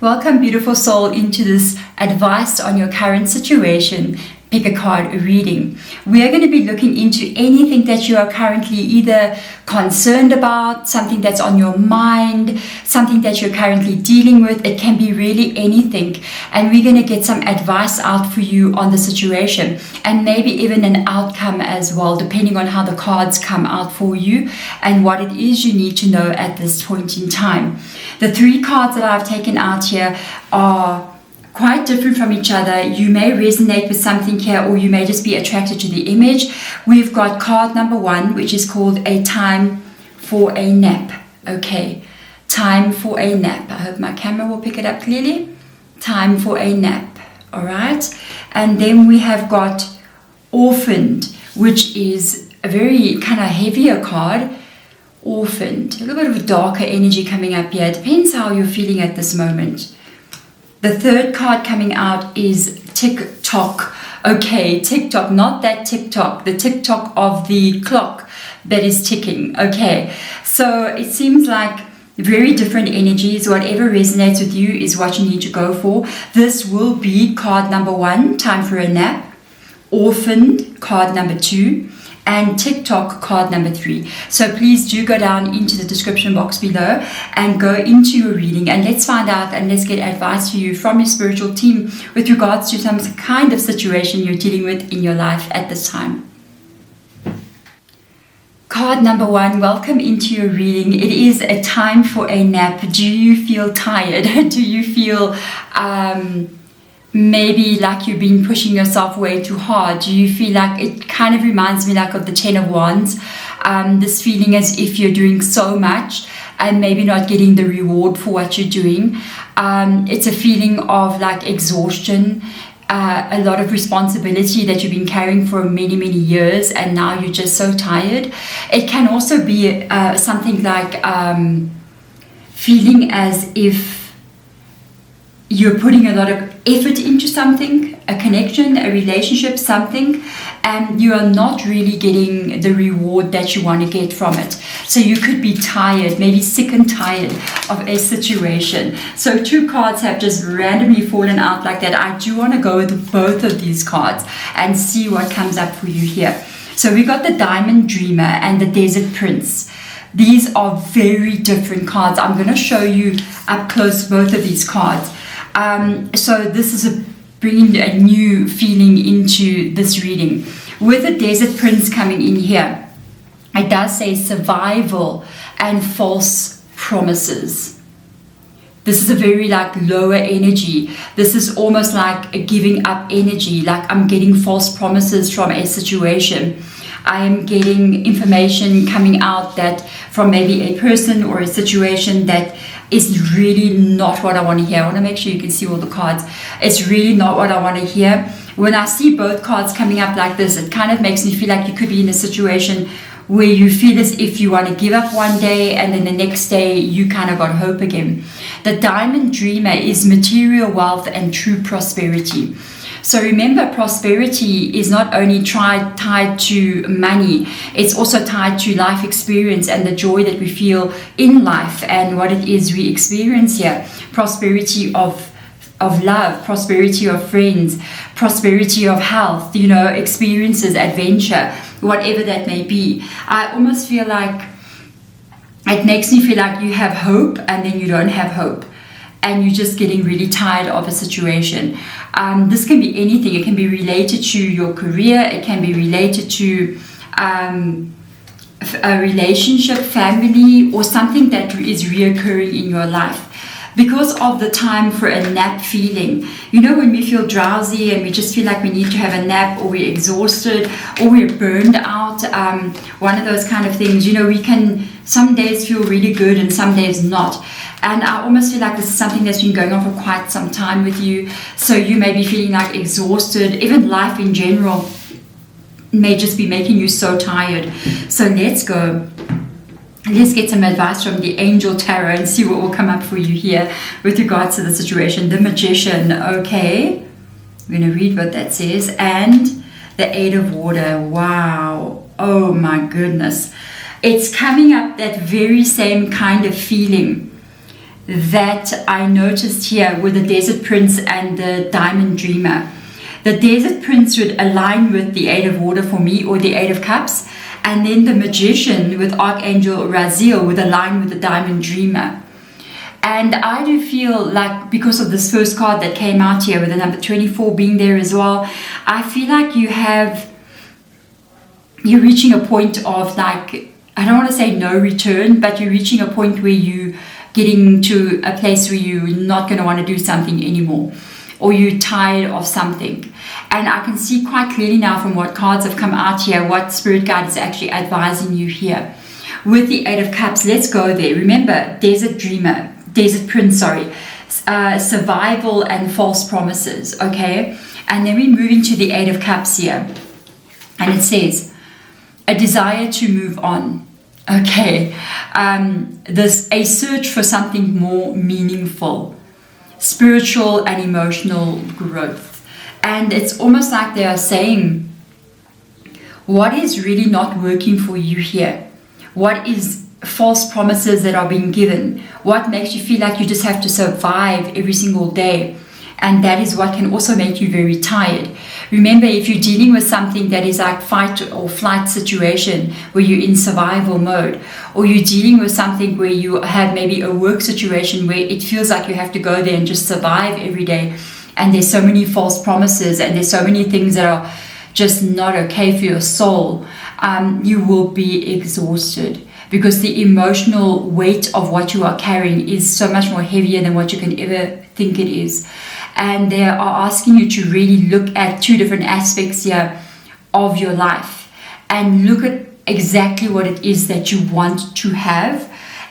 Welcome, beautiful soul, into this advice on your current situation. Pick a card reading. We are going to be looking into anything that you are currently either concerned about, something that's on your mind, something that you're currently dealing with. It can be really anything. And we're going to get some advice out for you on the situation and maybe even an outcome as well, depending on how the cards come out for you and what it is you need to know at this point in time. The three cards that I've taken out here are quite different from each other. You may resonate with something here, or you may just be attracted to the image. We've got card number 1, which is called A Time for a Nap. Okay, time for a nap. I hope my camera will pick it up clearly. Time for a nap. All right. And then we have got Orphaned, which is a very kind of heavier card. Orphaned, a little bit of a darker energy coming up here. It depends how you're feeling at this moment. The third card coming out is Tick-Tock. Okay, Tick-Tock, not that Tick-Tock, the Tick-Tock of the clock that is ticking. Okay, so it seems like very different energies. Whatever resonates with you is what you need to go for. This will be card number 1, Time for a Nap. Orphaned, card number 2. And Tick-Tock, card number 3. So please do go down into the description box below and go into your reading, and let's find out and let's get advice for you from your spiritual team with regards to some kind of situation you're dealing with in your life at this time. Card number 1, welcome into your reading. It is a time for a nap. Do you feel tired? Do you feel maybe like you've been pushing yourself way too hard? Do you feel like, it kind of reminds me like of the Ten of Wands, this feeling as if you're doing so much and maybe not getting the reward for what you're doing. It's a feeling of like exhaustion, a lot of responsibility that you've been carrying for many years, and now you're just so tired. It can also be something like feeling as if you're putting a lot of effort into something, a connection, a relationship, something, and you are not really getting the reward that you want to get from it. So you could be tired, maybe sick and tired of a situation. So 2 cards have just randomly fallen out like that. I do want to go with both of these cards and see what comes up for you here. So we got the Diamond Dreamer and the Desert Prince. These are very different cards. I'm going to show you up close both of these cards. So this is bringing a new feeling into this reading. With the Desert Prince coming in here, it does say survival and false promises. This is a very like lower energy. This is almost like a giving up energy, like I'm getting false promises from a situation. I am getting information coming out that from maybe a person or a situation that is really not what I want to hear. I want to make sure you can see all the cards. It's really not what I want to hear. When I see both cards coming up like this, it kind of makes me feel like you could be in a situation where you feel as if you want to give up one day and then the next day you kind of got hope again. The Diamond Dreamer is material wealth and true prosperity. So remember, prosperity is not only tied to money, it's also tied to life experience and the joy that we feel in life and what it is we experience here. Prosperity of love, prosperity of friends, prosperity of health, experiences, adventure, whatever that may be. I almost feel like it makes me feel like you have hope and then you don't have hope, and you're just getting really tired of a situation. This can be anything. It can be related to your career. It can be related to a relationship, family, or something that is reoccurring in your life. Because of the time for a nap feeling, when we feel drowsy and we just feel like we need to have a nap, or we're exhausted, or we're burned out, one of those kind of things, we can some days feel really good and some days not. And I almost feel like this is something that's been going on for quite some time with you. So you may be feeling like exhausted. Even life in general may just be making you so tired. So let's go. Let's get some advice from the Angel Tarot and see what will come up for you here with regards to the situation. The Magician, okay. We're going to read what that says. And the Eight of Water, wow. Oh my goodness. It's coming up that very same kind of feeling. that I noticed here with the Desert Prince and the Diamond Dreamer. The Desert Prince would align with the Eight of Water for me, or the Eight of Cups, and then the Magician with Archangel Raziel would align with the Diamond Dreamer. And I do feel like, because of this first card that came out here with the number 24 being there as well, I feel like you're reaching a point of, like, I don't want to say no return, but you're reaching a point where you're getting to a place where you're not going to want to do something anymore, or you're tired of something. And I can see quite clearly now from what cards have come out here what Spirit Guide is actually advising you here. With the Eight of Cups, let's go there. Remember, Desert Prince, survival and false promises, okay? And then we move into the Eight of Cups here. And it says, a desire to move on, okay? There's a search for something more meaningful, spiritual and emotional growth. And it's almost like they are saying, what is really not working for you here? What is false promises that are being given? What makes you feel like you just have to survive every single day? And that is what can also make you very tired. Remember, if you're dealing with something that is like fight or flight situation where you're in survival mode, or you're dealing with something where you have maybe a work situation where it feels like you have to go there and just survive every day, and there's so many false promises and there's so many things that are just not okay for your soul, you will be exhausted, because the emotional weight of what you are carrying is so much more heavier than what you can ever think it is. And they are asking you to really look at two different aspects here of your life and look at exactly what it is that you want to have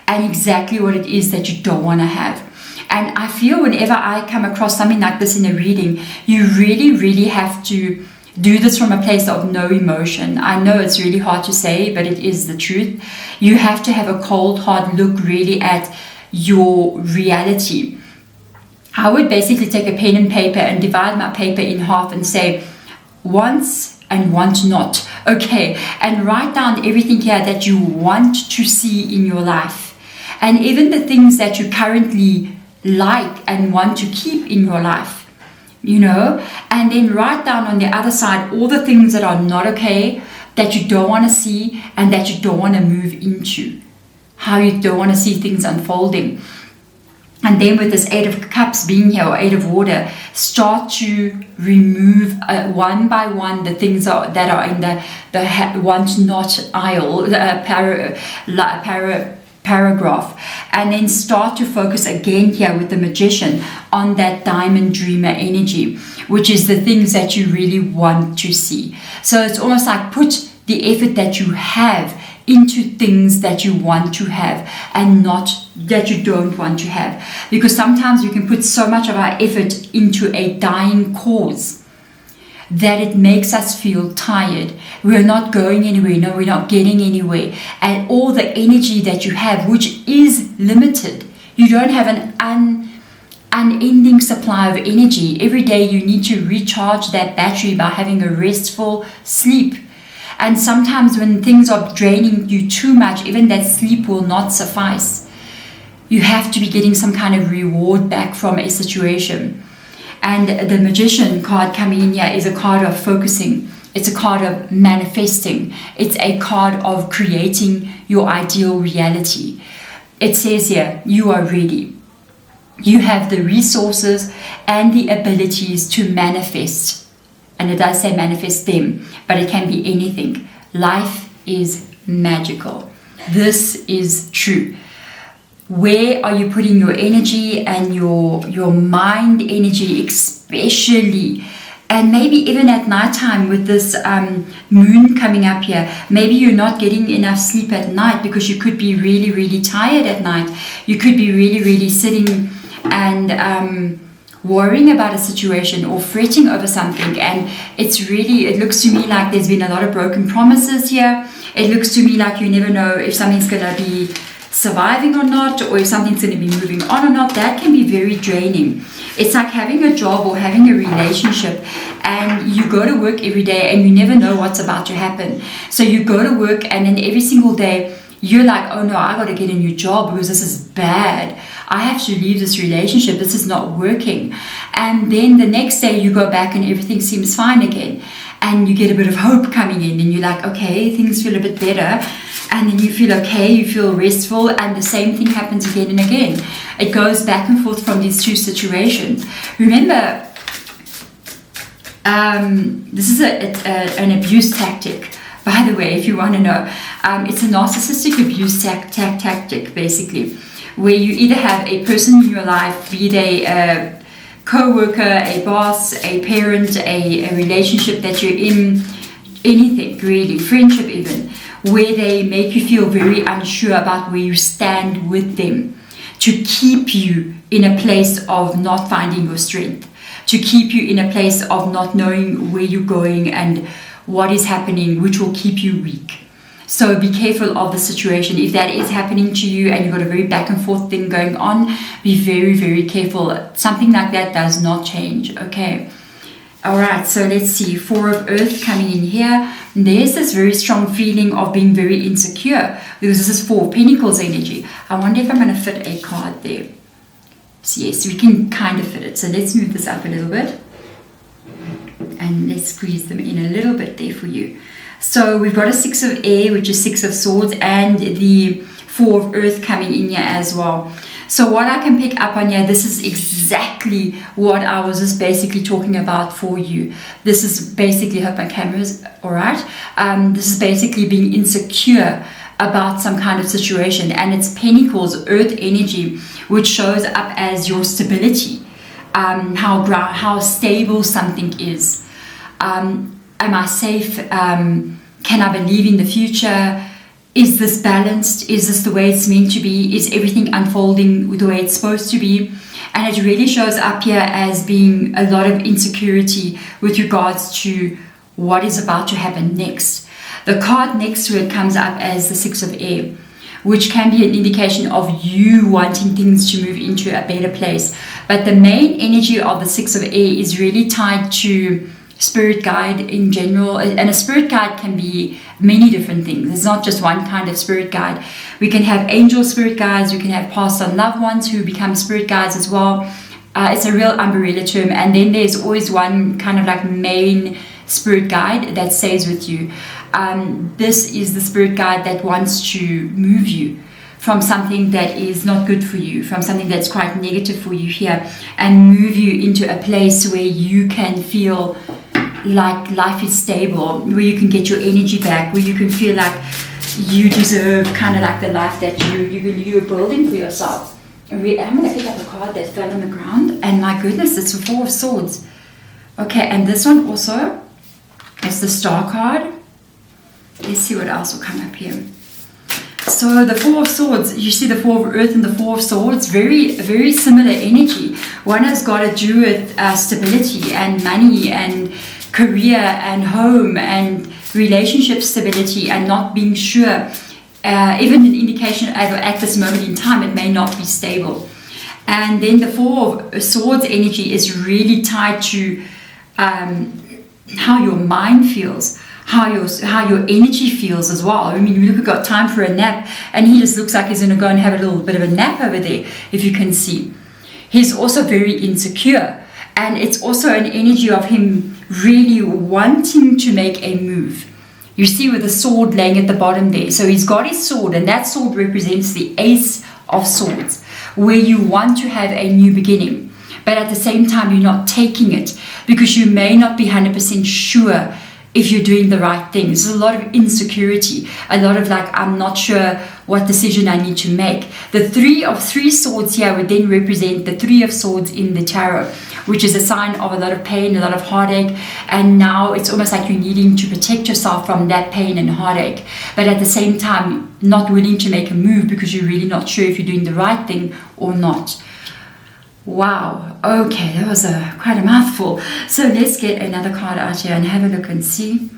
and exactly what it is that you don't want to have. And I feel whenever I come across something like this in a reading, you really, really have to do this from a place of no emotion. I know it's really hard to say, but it is the truth. You have to have a cold, hard look really at your reality. I would basically take a pen and paper and divide my paper in half and say, wants and want not. Okay, and write down everything here that you want to see in your life. And even the things that you currently like and want to keep in your life, you know, and then write down on the other side all the things that are not okay, that you don't want to see and that you don't want to move into, how you don't want to see things unfolding. And then with this Eight of Cups being here, or Eight of Water, start to remove one by one the things that are in the want not aisle, paragraph, and then start to focus again here with the Magician on that Diamond Dreamer energy, which is the things that you really want to see. So it's almost like put the effort that you have into things that you want to have and not that you don't want to have, because sometimes you can put so much of our effort into a dying cause that it makes us feel tired. We're not going anywhere. No, we're not getting anywhere. And all the energy that you have, which is limited, you don't have an unending supply of energy. Every day you need to recharge that battery by having a restful sleep. And sometimes when things are draining you too much, even that sleep will not suffice. You have to be getting some kind of reward back from a situation. And the Magician card coming in here is a card of focusing. It's a card of manifesting. It's a card of creating your ideal reality. It says here, you are ready. You have the resources and the abilities to manifest. And it does say manifest them, but it can be anything. Life is magical. This is true. Where are you putting your energy and your mind energy, especially? And maybe even at nighttime with this moon coming up here, maybe you're not getting enough sleep at night because you could be really, really tired at night. You could be really, really sitting and worrying about a situation or fretting over something. And it looks to me like there's been a lot of broken promises here. It looks to me like you never know if something's going to be surviving or not, or if something's going to be moving on or not. That can be very draining. It's like having a job or having a relationship, and you go to work every day and you never know what's about to happen. So you go to work and then every single day you're like, oh no, I got to get a new job because this is bad. I have to leave this relationship, this is not working. And then the next day you go back and everything seems fine again. And you get a bit of hope coming in and you're like, okay, things feel a bit better. And then you feel okay, you feel restful, and the same thing happens again and again. It goes back and forth from these two situations. Remember, this is an abuse tactic. By the way, if you want to know, it's a narcissistic abuse tactic, basically, where you either have a person in your life, be they a co-worker, a boss, a parent, a relationship that you're in, anything really, friendship even, where they make you feel very unsure about where you stand with them, to keep you in a place of not finding your strength, to keep you in a place of not knowing where you're going and what is happening, which will keep you weak. So be careful of the situation. If that is happening to you and you've got a very back and forth thing going on, be very, very careful. Something like that does not change, okay? All right, so let's see. 4 of Earth coming in here. There's this very strong feeling of being very insecure because this is 4 of Pentacles energy. I wonder if I'm going to fit a card there. So yes, we can kind of fit it. So let's move this up a little bit. And let's squeeze them in a little bit there for you. So we've got a 6 of Air, which is 6 of Swords, and the 4 of Earth coming in here as well. So what I can pick up on here, this is exactly what I was just basically talking about for you. This is basically, I hope my camera's all right. This is basically being insecure about some kind of situation, and it's Pentacles, Earth energy, which shows up as your stability, how stable something is. Am I safe? Can I believe in the future? Is this balanced? Is this the way it's meant to be? Is everything unfolding the way it's supposed to be? And it really shows up here as being a lot of insecurity with regards to what is about to happen next. The card next to it comes up as the 6 of Air, which can be an indication of you wanting things to move into a better place. But the main energy of the 6 of Air is really tied to spirit guide in general, and a spirit guide can be many different things. It's not just one kind of spirit guide. We can have angel spirit guides, we can have passed on loved ones who become spirit guides as well. It's a real umbrella term, and then there's always one kind of like main spirit guide that stays with you. This is the spirit guide that wants to move you from something that is not good for you, from something that's quite negative for you here, and move you into a place where you can feel like life is stable, where you can get your energy back, where you can feel like you deserve kind of like the life that you're building for yourself. I'm going to pick up a card that fell on the ground, and my goodness, it's a 4 of Swords. Okay, and this one also is the Star card. Let's see what else will come up here. So the 4 of Swords, you see the 4 of Earth and the 4 of Swords, very, very similar energy. One has got to do with stability and money and career and home and relationship stability and not being sure. Even an indication at this moment in time, it may not be stable. And then the 4 of Swords energy is really tied to how your mind feels, how your energy feels as well. I mean, we've got time for a nap, and he just looks like he's going to go and have a little bit of a nap over there, if you can see. He's also very insecure, and it's also an energy of him really wanting to make a move. You see with the sword laying at the bottom there. So he's got his sword, and that sword represents the Ace of Swords, where you want to have a new beginning, but at the same time you're not taking it because you may not be 100% sure if you're doing the right things. There's a lot of insecurity, a lot of like, I'm not sure what decision I need to make. The 3 of Swords here would then represent the 3 of Swords in the tarot, which is a sign of a lot of pain, a lot of heartache, and now it's almost like you're needing to protect yourself from that pain and heartache, but at the same time not willing to make a move because you're really not sure if you're doing the right thing or not. Wow, okay, that was quite a mouthful. So let's get another card out here and have a look and see.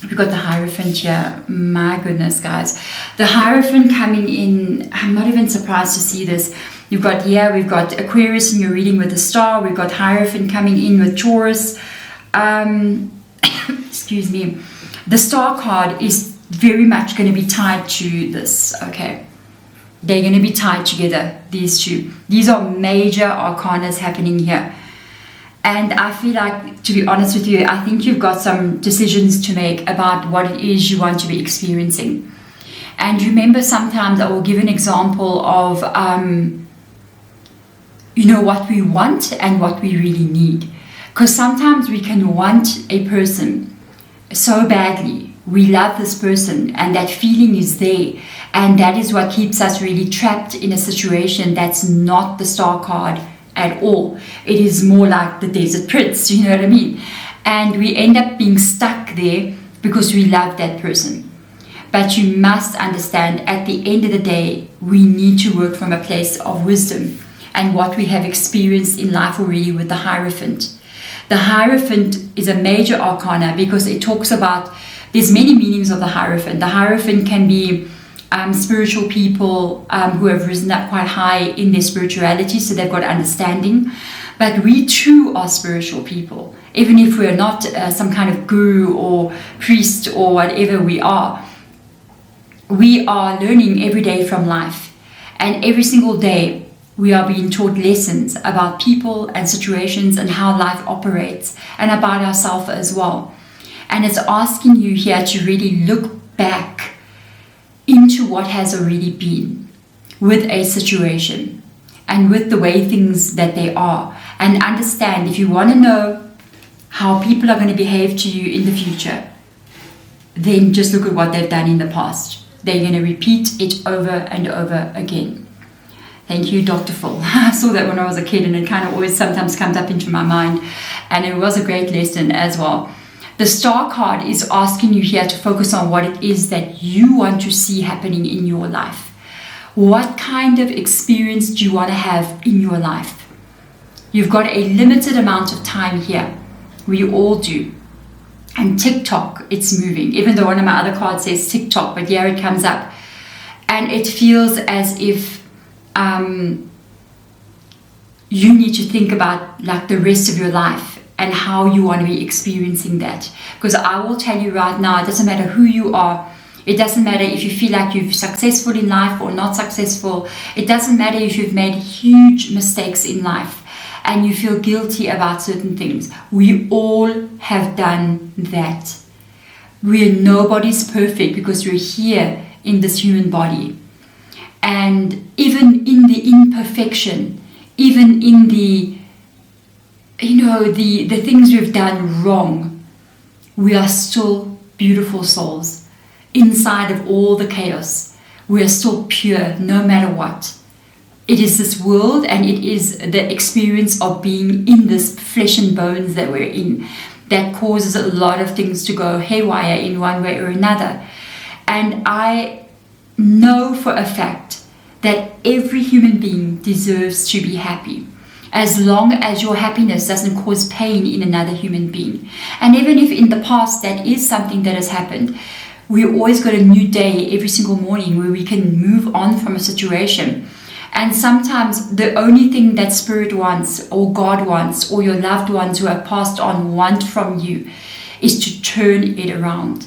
We've got the Hierophant here. My goodness, guys. The Hierophant coming in, I'm not even surprised to see this. We've got Aquarius in your reading with the Star. We've got Hierophant coming in with Taurus. Excuse me. The Star card is very much going to be tied to this, okay? They're going to be tied together these two. These are major arcanas happening here. And I feel like, to be honest with you, I think you've got some decisions to make about what it is you want to be experiencing. And remember, sometimes I will give an example of, what we want and what we really need. Because sometimes we can want a person so badly. We love this person and that feeling is there. And that is what keeps us really trapped in a situation that's not the star card at all. It is more like the Desert Prince, you know what I mean? And we end up being stuck there because we love that person. But you must understand, at the end of the day, we need to work from a place of wisdom and what we have experienced in life already with the Hierophant. The Hierophant is a major arcana because it talks about, there's many meanings of the Hierophant. The Hierophant can be spiritual people who have risen up quite high in their spirituality, so they've got understanding. But we too are spiritual people, even if we're not some kind of guru or priest or whatever we are. We are learning every day from life, and every single day we are being taught lessons about people and situations and how life operates, and about ourselves as well. And it's asking you here to really look back into what has already been with a situation and with the way things that they are, and understand, if you want to know how people are going to behave to you in the future, then just look at what they've done in the past. They're going to repeat it over and over again. Thank you, Dr. Phil. I saw that when I was a kid, and it kind of always sometimes comes up into my mind, and it was a great lesson as well. The Star card is asking you here to focus on what it is that you want to see happening in your life. What kind of experience do you want to have in your life? You've got a limited amount of time here. We all do. And TikTok, it's moving. Even though one of my other cards says TikTok, but here it comes up. And it feels as if you need to think about like the rest of your life and how you want to be experiencing that. Because I will tell you right now, it doesn't matter who you are. It doesn't matter if you feel like you're successful in life or not successful. It doesn't matter if you've made huge mistakes in life and you feel guilty about certain things. We all have done that. Nobody's perfect because we're here in this human body. And even in the imperfection, even in the things we've done wrong, we are still beautiful souls. Inside of all the chaos, we are still pure no matter what. It is this world, and it is the experience of being in this flesh and bones that we're in that causes a lot of things to go haywire in one way or another. And I know for a fact that every human being deserves to be happy, as long as your happiness doesn't cause pain in another human being. And even if in the past that is something that has happened, we always got a new day every single morning where we can move on from a situation. And sometimes the only thing that Spirit wants, or God wants, or your loved ones who have passed on want from you is to turn it around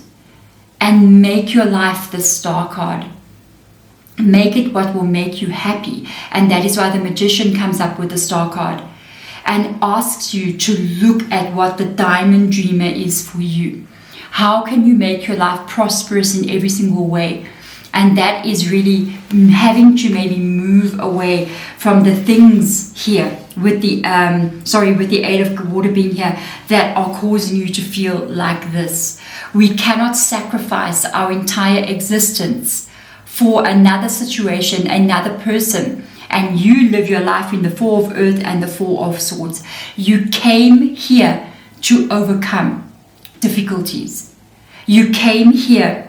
and make your life the Star card. Make it what will make you happy. And that is why the Magician comes up with the Star card and asks you to look at what the Diamond Dreamer is for you. How can you make your life prosperous in every single way? And that is really having to maybe move away from the things here with the Eight of Water being here that are causing you to feel like this. We cannot sacrifice our entire existence for another situation, another person. And you live your life in the Four of Earth and the Four of Swords. You came here to overcome difficulties. You came here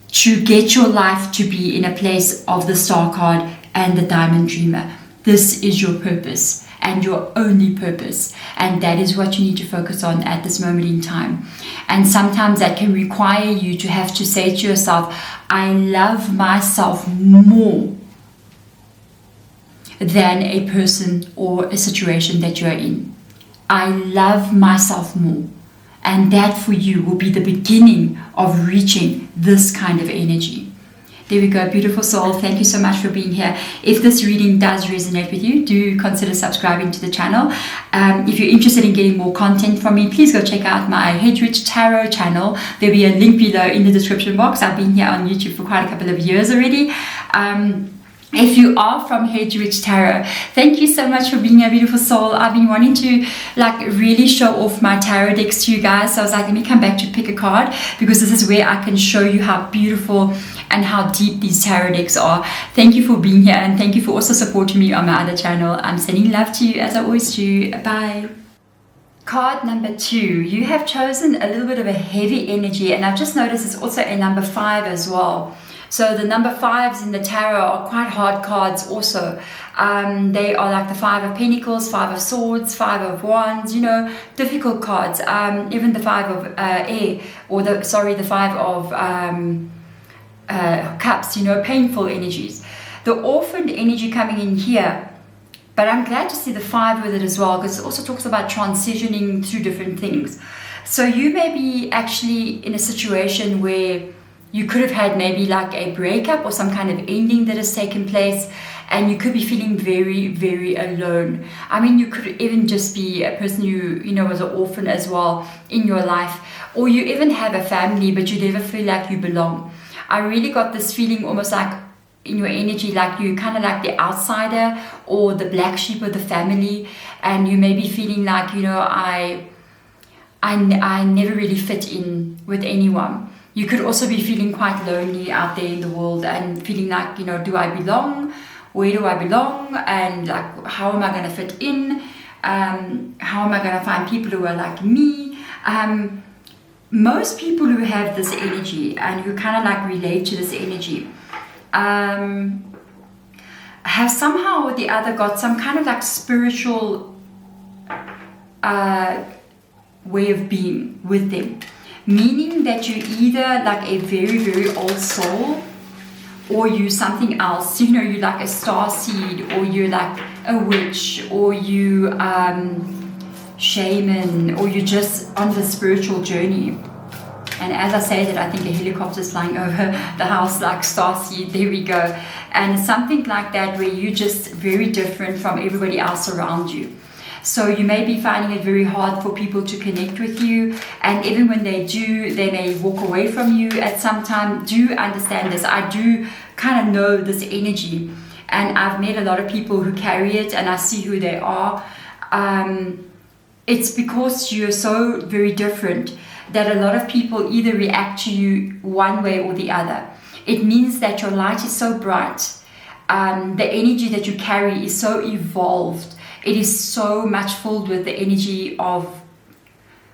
to get your life to be in a place of the Star card and the Diamond Dreamer. This is your purpose and your only purpose. And that is what you need to focus on at this moment in time. And sometimes that can require you to have to say to yourself, I love myself more than a person or a situation that you're in. I love myself more. And that for you will be the beginning of reaching this kind of energy. There we go, beautiful soul. Thank you so much for being here. If this reading does resonate with you, do consider subscribing to the channel. If you're interested in getting more content from me, please go check out my Head Rich Tarot channel. There'll be a link below in the description box. I've been here on YouTube for quite a couple of years already. If you are from Head Rich Tarot, thank you so much for being a beautiful soul. I've been wanting to really show off my tarot decks to you guys. So I was like, let me come back to pick a card, because this is where I can show you how beautiful and how deep these tarot decks are. Thank you for being here, and thank you for also supporting me on my other channel. I'm sending love to you as I always do. Bye. Card number 2, you have chosen a little bit of a heavy energy, and I've just noticed it's also a number 5 as well. So the number 5s in the tarot are quite hard cards also. They are like the 5 of Pentacles, 5 of Swords, 5 of Wands, you know, difficult cards. Even the 5 of air, or the 5 of Cups, you know, painful energies. The orphaned energy coming in here, but I'm glad to see the 5 with it as well, because it also talks about transitioning through different things. So you may be actually in a situation where you could have had maybe like a breakup or some kind of ending that has taken place, and you could be feeling very, very alone. I mean, you could even just be a person who, you know, was an orphan as well in your life, or you even have a family, but you never feel like you belong. I really got this feeling almost like in your energy, like you kind of like the outsider or the black sheep of the family, and you may be feeling like, you know, I never really fit in with anyone. You could also be feeling quite lonely out there in the world and feeling like, you know, do I belong? Where do I belong? And like, how am I going to fit in? How am I going to find people who are like me? Most people who have this energy and who kind of like relate to this energy have somehow or the other got some kind of like spiritual way of being with them. Meaning that you're either like a very, very old soul, or you something else. You know, you're like a star seed, or you're like a witch, or you shaman, or you're just on the spiritual journey. And as I say that, I think a helicopter is flying over the house like star seed. There we go. And something like that, where you're just very different from everybody else around you. So you may be finding it very hard for people to connect with you, and even when they do, they may walk away from you at some time. Do understand this. I do kind of know this energy, and I've met a lot of people who carry it, and I see who they are. It's because you're so very different that a lot of people either react to you one way or the other. It means that your light is so bright. The energy that you carry is so evolved. It is so much filled with the energy of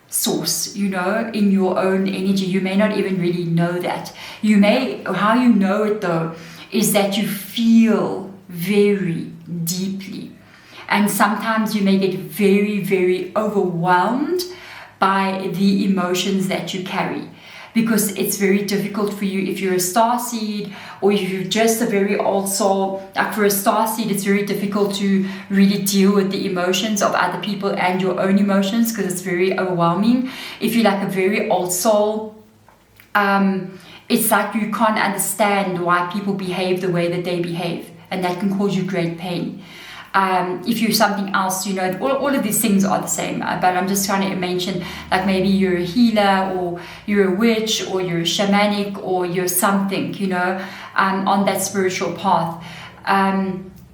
source, you know, in your own energy. You may not even really know that. You may, how you know it though, is that you feel very deeply. And sometimes you may get very, very overwhelmed by the emotions that you carry. Because it's very difficult for you if you're a starseed, or if you're just a very old soul. Like for a starseed, it's very difficult to really deal with the emotions of other people and your own emotions, because it's very overwhelming. If you're like a very old soul, it's like you can't understand why people behave the way that they behave, and that can cause you great pain. If you're something else, you know, all of these things are the same, but I'm just trying to mention, like maybe you're a healer, or you're a witch, or you're shamanic, or you're something, you know, on that spiritual path.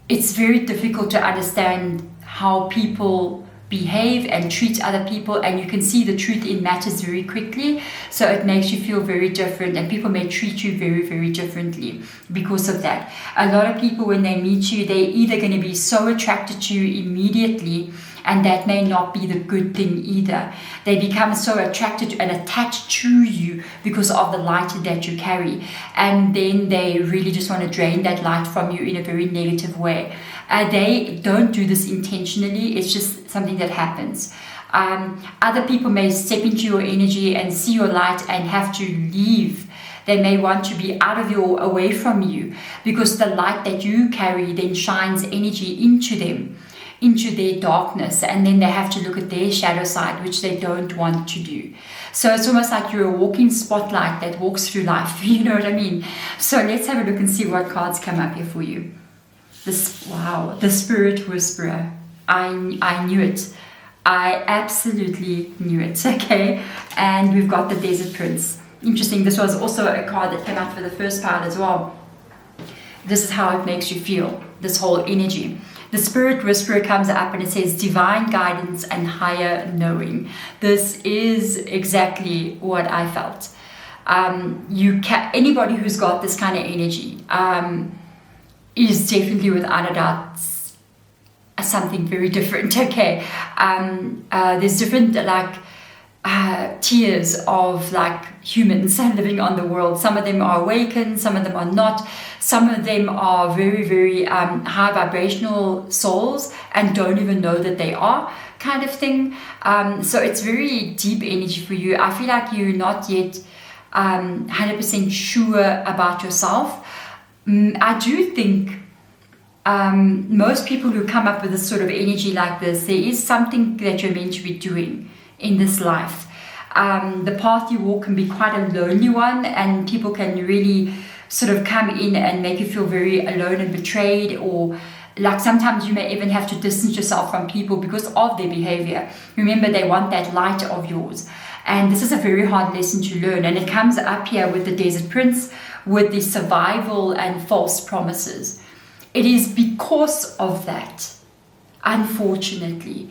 It's very difficult to understand how people behave and treat other people, and you can see the truth in matters very quickly, so it makes you feel very different, and people may treat you very, very differently because of that. A lot of people, when they meet you, they're either going to be so attracted to you immediately, and that may not be the good thing either. They become so attracted and attached to you because of the light that you carry, and then they really just want to drain that light from you in a very negative way. They don't do this intentionally, it's just something that happens. Other people may step into your energy and see your light and have to leave. They may want to be away from you, because the light that you carry then shines energy into them. into their darkness, and then they have to look at their shadow side, which they don't want to do. So it's almost like you're a walking spotlight that walks through life. You know what I mean? So let's have a look and see what cards come up here for you. Wow, the Spirit Whisperer. I knew it. I absolutely knew it. Okay, and we've got the Desert Prince. Interesting. This was also a card that came out for the first part as well. This is how it makes you feel, this whole energy. The Spirit Whisperer comes up and it says divine guidance and higher knowing. This is exactly what I felt. Anybody who's got this kind of energy is definitely without a doubt something very different. Okay, there's different tiers of humans living on the world. Some of them are awakened, some of them are not. Some of them are very, very high vibrational souls and don't even know that they are, kind of thing. So it's very deep energy for you. I feel like you're not yet 100% sure about yourself. I do think most people who come up with this sort of energy like this, there is something that you're meant to be doing in this life. The path you walk can be quite a lonely one, and people can really sort of come in and make you feel very alone and betrayed, or sometimes you may even have to distance yourself from people because of their behavior. Remember, they want that light of yours, and this is a very hard lesson to learn. And it comes up here with the Desert Prince, with the survival and false promises. It is because of that, unfortunately.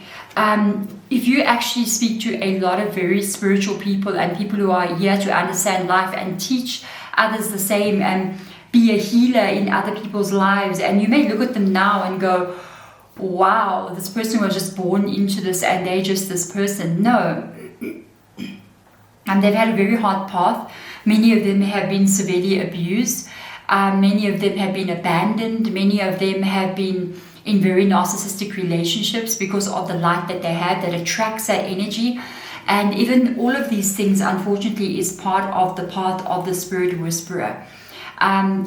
If you actually speak to a lot of very spiritual people and people who are here to understand life and teach others the same and be a healer in other people's lives, and you may look at them now and go, wow, this person was just born into this and they're just this person. No. And they've had a very hard path. Many of them have been severely abused. Many of them have been abandoned. Many of them have been in very narcissistic relationships because of the light that they have that attracts that energy. And even all of these things, unfortunately, is part of the path of the Spirit Whisperer.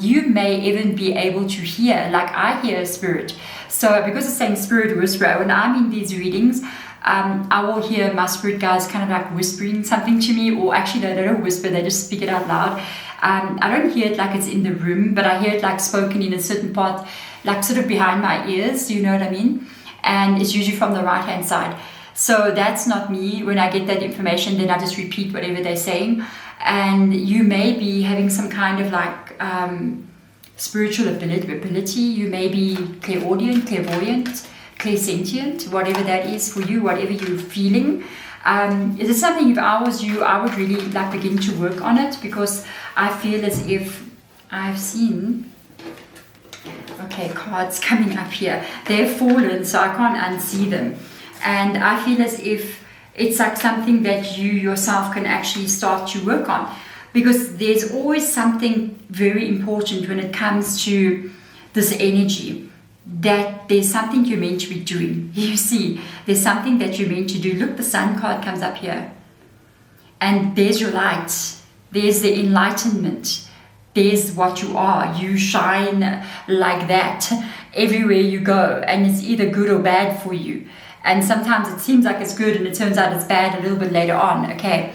You may even be able to hear, like I hear a spirit. So because it's saying Spirit Whisperer, when I'm in these readings, I will hear my spirit guides kind of like whispering something to me, or actually they don't whisper, they just speak it out loud. I don't hear it like it's in the room, but I hear it like spoken in a certain part, like sort of behind my ears, you know what I mean? And it's usually from the right hand side. So that's not me. When I get that information, then I just repeat whatever they're saying. And you may be having some kind of spiritual ability. You may be clairaudient, clairvoyant, clairsentient, whatever that is for you, whatever you're feeling. Is it something, if I was you, I would really begin to work on it, because I feel as if I've seen, cards coming up here. They're fallen, so I can't unsee them. And I feel as if it's like something that you yourself can actually start to work on, because there's always something very important when it comes to this energy, that there's something you're meant to be doing. You see, there's something that you're meant to do. Look, the Sun card comes up here. And there's your light. There's the enlightenment. There's what you are. You shine like that everywhere you go. And it's either good or bad for you. And sometimes it seems like it's good and it turns out it's bad a little bit later on. Okay.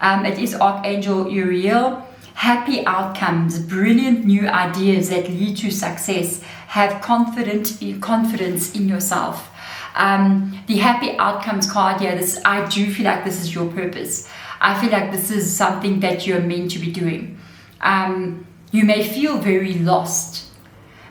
It is Archangel Uriel. Happy outcomes, brilliant new ideas that lead to success. Have confidence in yourself. The happy outcomes card here, I do feel like this is your purpose. I feel like this is something that you're meant to be doing. You may feel very lost,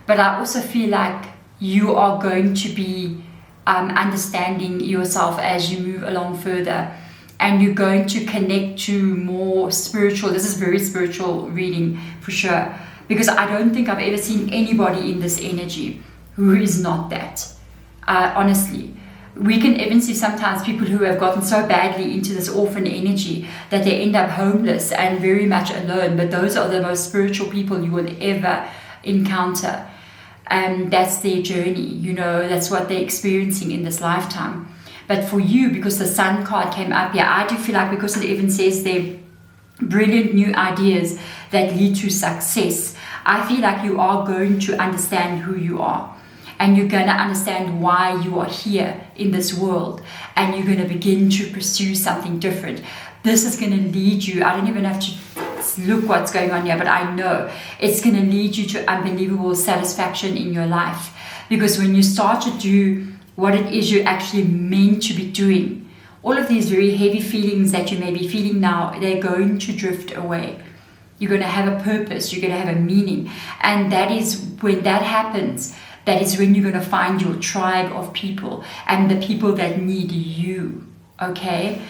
but I also feel like you are going to be understanding yourself as you move along further. And you're going to connect to more spiritual. This is very spiritual reading for sure. Because I don't think I've ever seen anybody in this energy who is not that. Honestly. We can even see sometimes people who have gotten so badly into this orphan energy that they end up homeless and very much alone. But those are the most spiritual people you will ever encounter. And that's their journey. That's what they're experiencing in this lifetime. But for you, because the Sun card came up here, I do feel like, because it even says they're brilliant new ideas that lead to success, I feel like you are going to understand who you are. and you're going to understand why you are here in this world, and you're going to begin to pursue something different. This is going to lead you, I don't even have to look what's going on here, but I know it's going to lead you to unbelievable satisfaction in your life, because when you start to do what it is you're actually meant to be doing, all of these very heavy feelings that you may be feeling now, they're going to drift away. You're going to have a purpose, you're going to have a meaning, and that is when that happens, that is when you're going to find your tribe of people and the people that need you. Okay,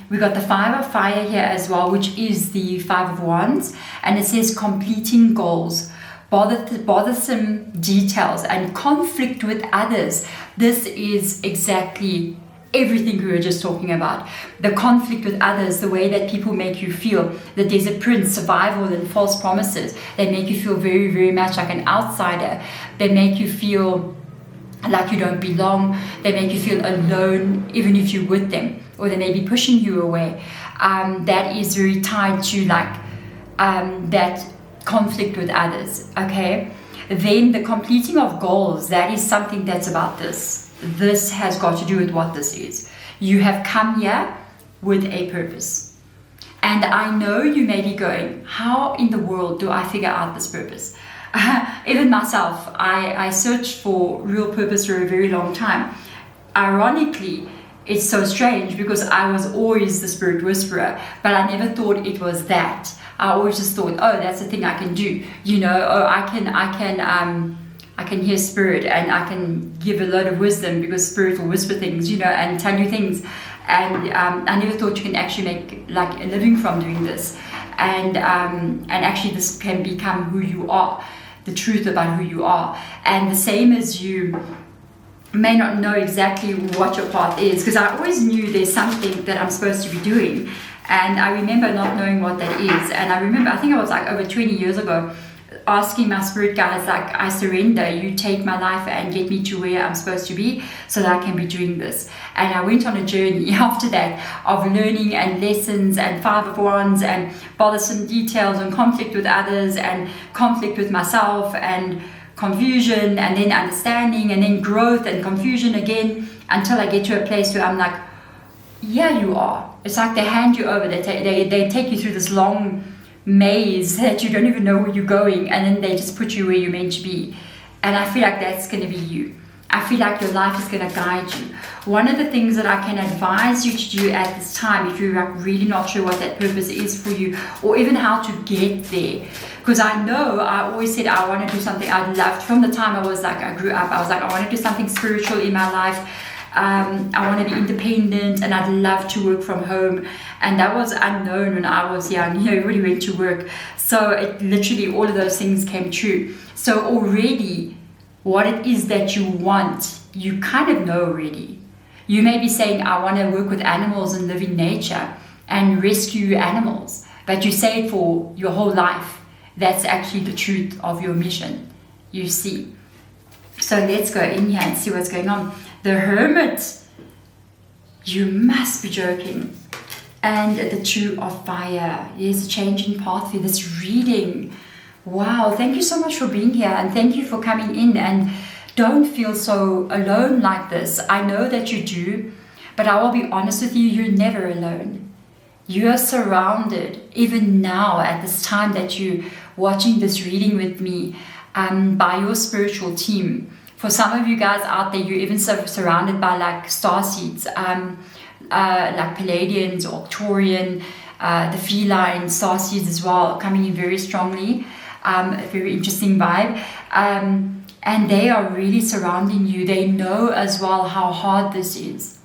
we got the 5 of fire here as well, which is the 5 of wands, and it says completing goals, bothersome details, and conflict with others. This is exactly everything we were just talking about. The conflict with others, the way that people make you feel, that there's a prince, survival, and false promises. They make you feel very, very much like an outsider. They make you feel like you don't belong. They make you feel alone, even if you're with them, or they may be pushing you away. That is very tied to like that conflict with others. Okay, then the completing of goals, that is something that's about this. This has got to do with what this is. You have come here with a purpose. And I know you may be going, how in the world do I figure out this purpose? Even myself, I searched for real purpose for a very long time. Ironically, it's so strange because I was always the spirit whisperer, but I never thought it was that. I always just thought, oh, that's the thing I can do. You know, oh, I can hear spirit, and I can give a lot of wisdom because spirit will whisper things, you know, and tell you things. And I never thought you can actually make like a living from doing this. And actually this can become who you are, the truth about who you are. And the same as you may not know exactly what your path is, because I always knew there's something that I'm supposed to be doing. And I remember not knowing what that is. And I remember, I think it was like over 20 years ago, asking my spirit guides, like, I surrender, you take my life and get me to where I'm supposed to be so that I can be doing this. And I went on a journey after that of learning and lessons and 5 of wands and bothersome details and conflict with others and conflict with myself and confusion and then understanding and then growth and confusion again, until I get to a place where I'm like, yeah, you are. It's like they hand you over, they take you through this long maze that you don't even know where you're going, and then they just put you where you're meant to be. And I feel like that's going to be you. I feel like your life is going to guide you. One of the things that I can advise you to do at this time, if you're like really not sure what that purpose is for you, or even how to get there, because I know I always said I want to do something I loved from the time I grew up. I was like, I want to do something spiritual in my life. I want to be independent, and I'd love to work from home. And that was unknown when I was young. You know, everybody went to work. So it literally, all of those things came true. So already, what it is that you want, you kind of know already. You may be saying, I want to work with animals and live in nature and rescue animals. But you say it for your whole life. That's actually the truth of your mission, you see. So let's go in here and see what's going on. The Hermit, you must be joking. And the 2 of fire, there's a change in path for this reading. Wow, thank you so much for being here, and thank you for coming in. And don't feel so alone like this. I know that you do, but I will be honest with you, you're never alone. You are surrounded, even now at this time that you're watching this reading with me, by your spiritual team. For some of you guys out there, you're even surrounded by like starseeds, like Palladians or Arcturian, the feline starseeds as well, coming in very strongly. A very interesting vibe. And they are really surrounding you. They know as well how hard this is.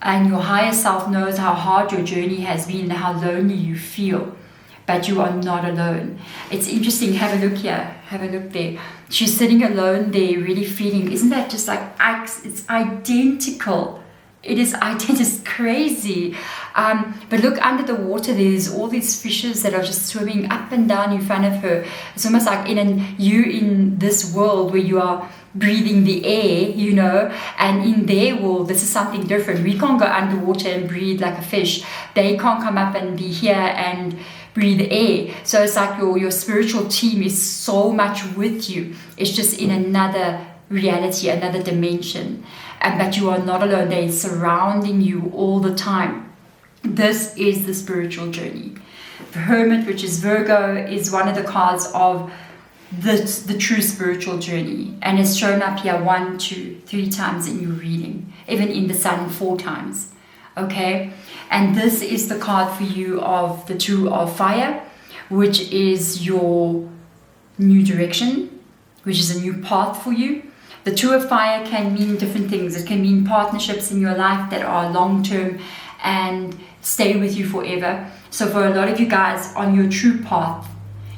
And your higher self knows how hard your journey has been and how lonely you feel. But you are not alone. It's interesting. Have a look here. Have a look there. She's sitting alone there, really feeling. Isn't that just like, it's identical. It is identical. It's crazy. But look, under the water, there's all these fishes that are just swimming up and down in front of her. It's almost like you in this world where you are breathing the air, you know, and in their world, this is something different. We can't go underwater and breathe like a fish. They can't come up and be here and breathe air. So it's like your spiritual team is so much with you. It's just in another reality, another dimension. But you are not alone. They're surrounding you all the time. This is the spiritual journey. The Hermit, which is Virgo, is one of the cards of the true spiritual journey, and it's shown up here 1, 2, 3 times in your reading, even in the Sun 4 times. Okay, and this is the card for you of the Two of Fire, which is your new direction, which is a new path for you. The Two of Fire can mean different things. It can mean partnerships in your life that are long-term and stay with you forever. So for a lot of you guys on your true path,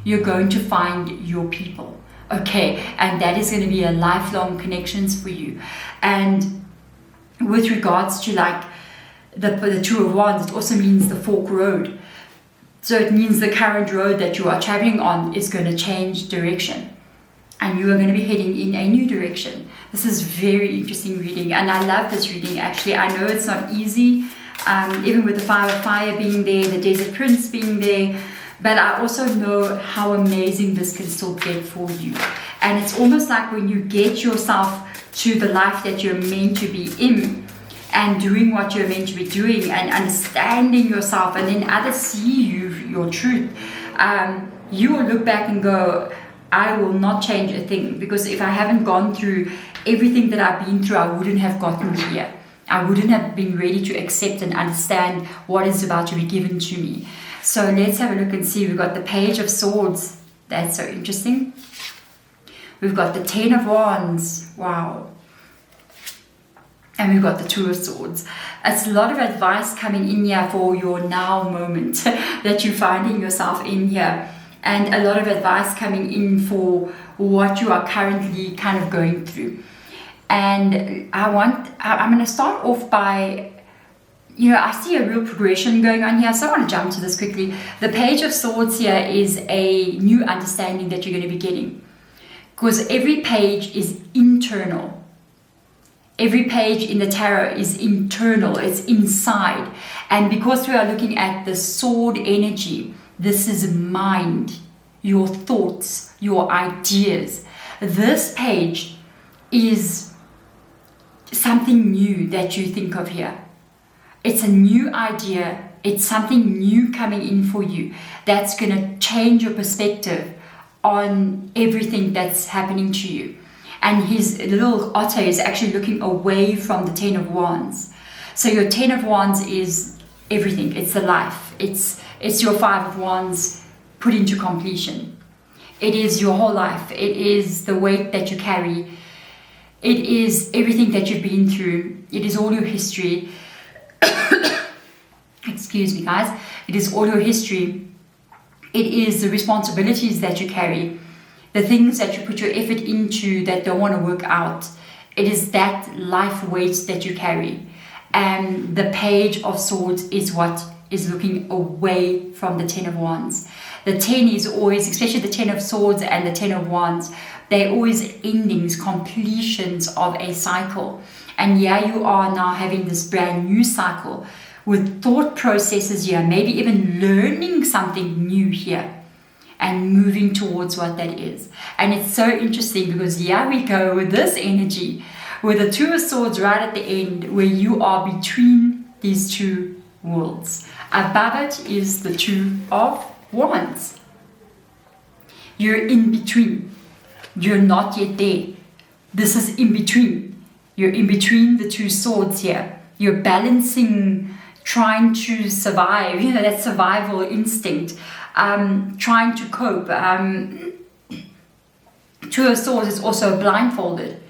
you're going to find your people, okay? And that is going to be a lifelong connections for you. And with regards to like the Two of Wands, it also means the fork road. So it means the current road that you are traveling on is going to change direction. And you are going to be heading in a new direction. This is very interesting reading. And I love this reading, actually. I know it's not easy, even with the Five of Fire being there, the Desert Prince being there. But I also know how amazing this can still get for you. And it's almost like when you get yourself to the life that you're meant to be in, and doing what you're meant to be doing, and understanding yourself, and then others see you, your truth, you will look back and go, I will not change a thing, because if I haven't gone through everything that I've been through, I wouldn't have gotten here. I wouldn't have been ready to accept and understand what is about to be given to me. So let's have a look and see. We've got the Page of Swords. That's so interesting. We've got the Ten of Wands. Wow. And we've got the Two of Swords. It's a lot of advice coming in here for your now moment that you're finding yourself in here. And a lot of advice coming in for what you are currently kind of going through. And I'm going to start off by, I see a real progression going on here. So I want to jump to this quickly. The Page of Swords here is a new understanding that you're going to be getting. Because every page is internal. Every page in the tarot is internal, it's inside. And because we are looking at the sword energy, this is mind, your thoughts, your ideas. This page is something new that you think of here. It's a new idea, it's something new coming in for you that's going to change your perspective on everything that's happening to you. And his little otter is actually looking away from the Ten of Wands. So your Ten of Wands is everything. It's the life. It's your Five of Wands put into completion. It is your whole life. It is the weight that you carry. It is everything that you've been through. It is all your history. Excuse me, guys. It is all your history. It is the responsibilities that you carry. The things that you put your effort into that don't want to work out. It is that life weight that you carry. And the Page of Swords is what is looking away from the Ten of Wands. The 10 is always, especially the 10 of Swords and the 10 of Wands, they're always endings, completions of a cycle. And here you are now having this brand new cycle with thought processes here, maybe even learning something new here. And moving towards what that is. And it's so interesting because here we go with this energy, with the Two of Swords right at the end, where you are between these two worlds. Above it is the Two of Wands. You're in between. You're not yet there. This is in between. You're in between the two swords here. You're balancing, trying to survive, that survival instinct. Trying to cope. Two of Swords is also blindfolded.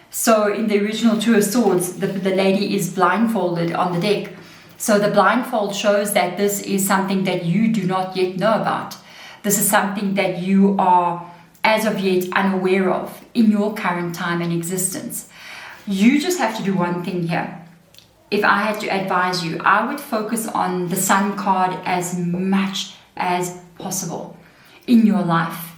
So in the original Two of Swords, the lady is blindfolded on the deck. So the blindfold shows that this is something that you do not yet know about. This is something that you are, as of yet, unaware of in your current time and existence. You just have to do one thing here. If I had to advise you, I would focus on the Sun card as much as possible in your life.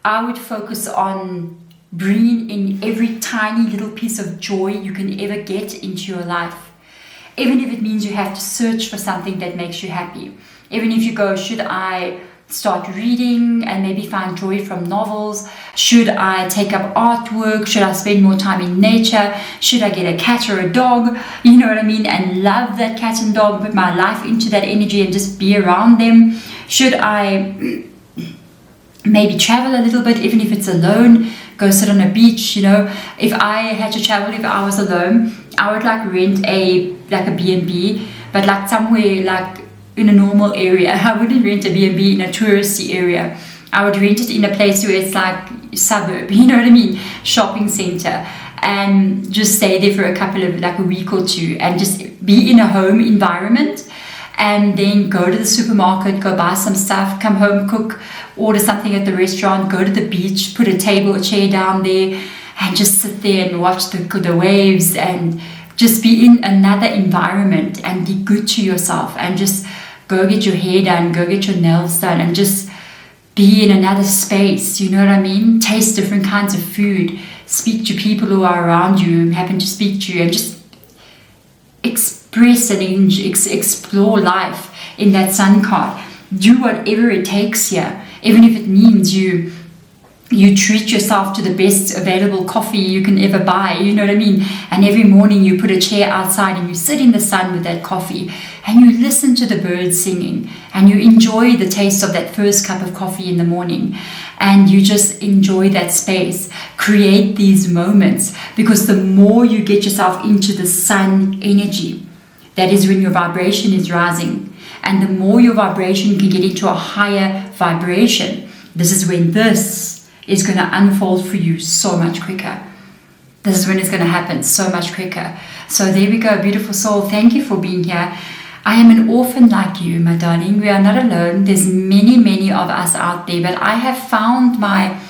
I would focus on bringing in every tiny little piece of joy you can ever get into your life. Even if it means you have to search for something that makes you happy. Even if you go, should I start reading and maybe find joy from novels? Should I take up artwork? Should I spend more time in nature? Should I get a cat or a dog? You know what I mean? And love that cat and dog, put my life into that energy and just be around them. Should I maybe travel a little bit, even if it's alone? Go sit on a beach, you know. If I had to travel, if I was alone, I would like rent a B&B, but like somewhere like in a normal area. I wouldn't rent a B&B in a touristy area. I would rent it in a place where it's like suburb, you know what I mean, shopping center, and just stay there for a couple of like a week or two and just be in a home environment, and then go to the supermarket, go buy some stuff, come home, cook, order something at the restaurant, go to the beach, put a table, a chair down there, and just sit there and watch the waves, and just be in another environment and be good to yourself, and just go get your hair done, go get your nails done, and just be in another space, you know what I mean? Taste different kinds of food, speak to people who are around you, happen to speak to you, and just express and explore life in that sun card. Do whatever it takes here, even if it means you treat yourself to the best available coffee you can ever buy, you know what I mean? And every morning you put a chair outside and you sit in the sun with that coffee and you listen to the birds singing and you enjoy the taste of that first cup of coffee in the morning, and you just enjoy that space. Create these moments, because the more you get yourself into the sun energy, that is when your vibration is rising, and the more your vibration can get into a higher vibration, this is when this is going to unfold for you so much quicker. This is when it's going to happen so much quicker. So there we go, beautiful soul. Thank you for being here. I am an orphan like you, my darling. We are not alone. There's many of us out there, but I have found my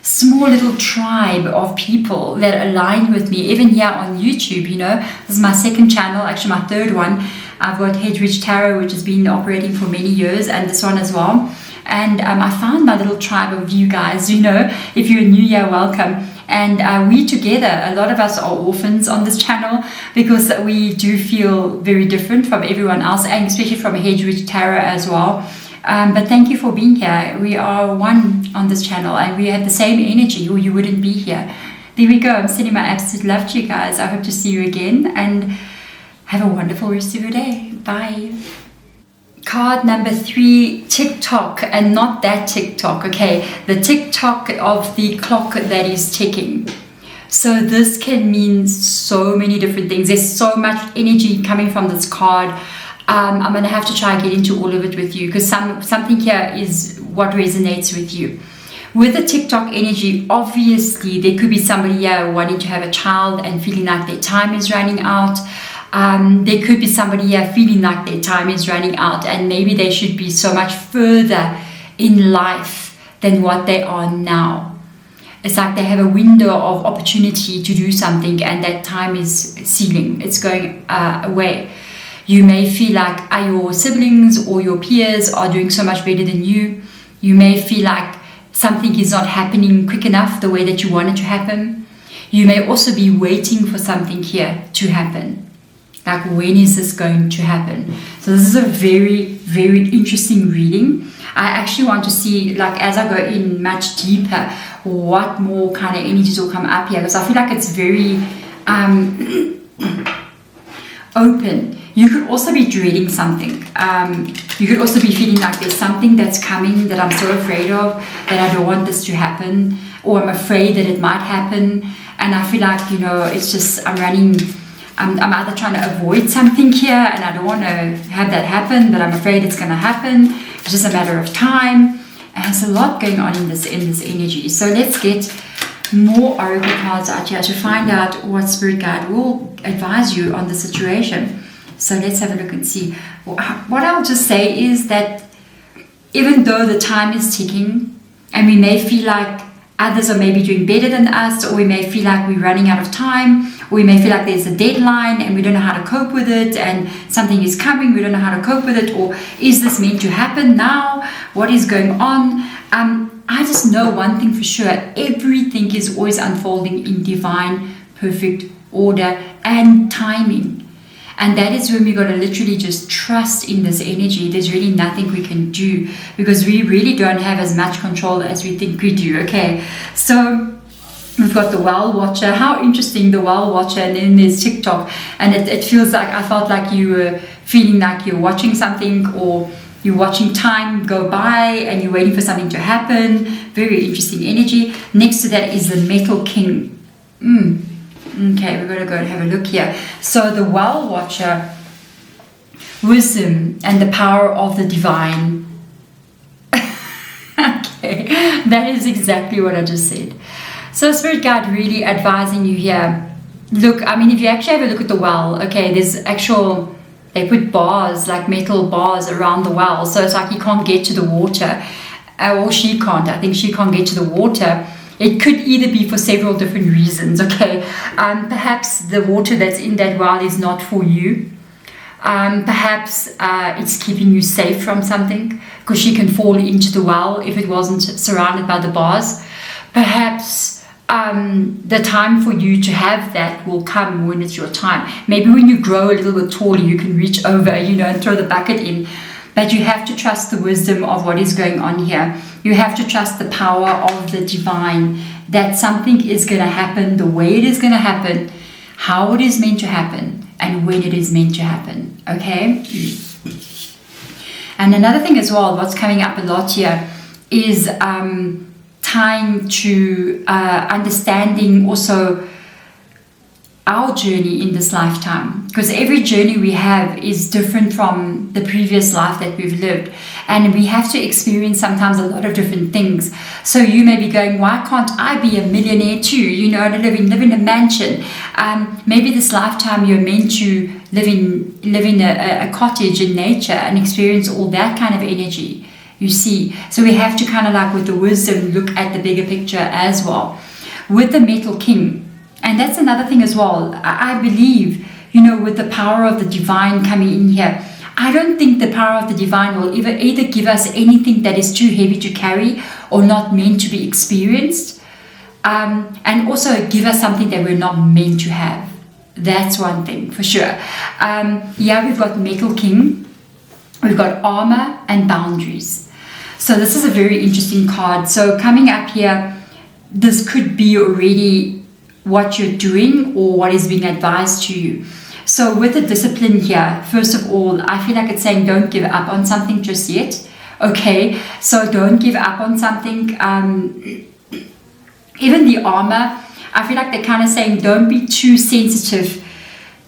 small little tribe of people that align with me, even here on YouTube. You know, this is my second channel, actually my third one. I've got Hedwig Tarot, which has been operating for many years, and this one as well. And I found my little tribe of you guys, you know. If you're new here, welcome. And we together, a lot of us are orphans on this channel, because we do feel very different from everyone else, and especially from Hedwig Tarot as well. But thank you for being here. We are one on this channel, and we have the same energy, or you wouldn't be here. There we go. I'm sending my absolute love to you guys. I hope to see you again, and have a wonderful rest of your day. Bye. Card number 3, TikTok, and not that TikTok, okay? The TikTok of the clock that is ticking. So this can mean so many different things. There's so much energy coming from this card. I'm going to have to try and get into all of it with you, because something here is what resonates with you. With the TikTok energy, obviously, there could be somebody here wanting to have a child and feeling like their time is running out. There could be somebody here feeling like their time is running out, and maybe they should be so much further in life than what they are now. It's like they have a window of opportunity to do something, and that time is sealing. It's going away. You may feel like your siblings or your peers are doing so much better than you. You may feel like something is not happening quick enough the way that you want it to happen. You may also be waiting for something here to happen. Like, when is this going to happen? So this is a very interesting reading. I actually want to see, like, as I go in much deeper, what more kind of energies will come up here, because I feel like it's very open. You could also be dreading something. You could also be feeling like there's something that's coming that I'm so afraid of, that I don't want this to happen, or I'm afraid that it might happen. And I feel like, you know, it's just, I'm either trying to avoid something here, and I don't want to have that happen, but I'm afraid it's going to happen. It's just a matter of time. And there's a lot going on in this energy. So let's get more oracle cards out here to find out what Spirit Guide will advise you on the situation. So let's have a look and see. What I'll just say is that even though the time is ticking, and we may feel like others are maybe doing better than us, or we may feel like we're running out of time, or we may feel like there's a deadline and we don't know how to cope with it, and something is coming, we don't know how to cope with it, or is this meant to happen now? What is going on? I just know one thing for sure: everything is always unfolding in divine, perfect order and timing. And that is when we got to literally just trust in this energy. There's really nothing we can do because we really don't have as much control as we think we do. Okay, so we've got the Well Watcher. How interesting, the Well Watcher. And then there's TikTok, and it feels like, I felt like you were feeling like you're watching something, or you're watching time go by and you're waiting for something to happen. Very interesting energy. Next to that is the Metal King. Okay, we're going to go and have a look here. So the Well Watcher, wisdom and the power of the divine. Okay, that is exactly what I just said. So Spirit Guide really advising you here. Look, I mean, if you actually have a look at the well, okay, there's actual, they put bars, like metal bars around the well. So it's like you can't get to the water, or she can't. I think she can't get to the water. It could either be for several different reasons, okay? Perhaps the water that's in that well is not for you. Perhaps it's keeping you safe from something, because she can fall into the well if it wasn't surrounded by the bars. Perhaps the time for you to have that will come when it's your time. Maybe when you grow a little bit taller, you can reach over, you know, and throw the bucket in. But you have to trust the wisdom of what is going on here. You have to trust the power of the divine, that something is going to happen the way it is going to happen, how it is meant to happen, and when it is meant to happen. Okay? And another thing as well, what's coming up a lot here is time to understanding also our journey in this lifetime, because every journey we have is different from the previous life that we've lived, and we have to experience sometimes a lot of different things. So you may be going, why can't I be a millionaire too, you know, and live in a mansion? Maybe this lifetime you're meant to live in a cottage in nature and experience all that kind of energy, you see. So we have to kind of, like with the wisdom, look at the bigger picture as well. With the Metal King, and that's another thing as well, I believe, you know, with the power of the divine coming in here, I don't think the power of the divine will either give us anything that is too heavy to carry or not meant to be experienced, and also give us something that we're not meant to have. That's one thing for sure. Yeah, we've got Metal King, we've got armor and boundaries. So this is a very interesting card. So coming up here, this could be already what you're doing or what is being advised to you. So with the discipline here, first of all, I feel like it's saying don't give up on something just yet. Okay, so don't give up on something. Even the armor, I feel like they're kind of saying don't be too sensitive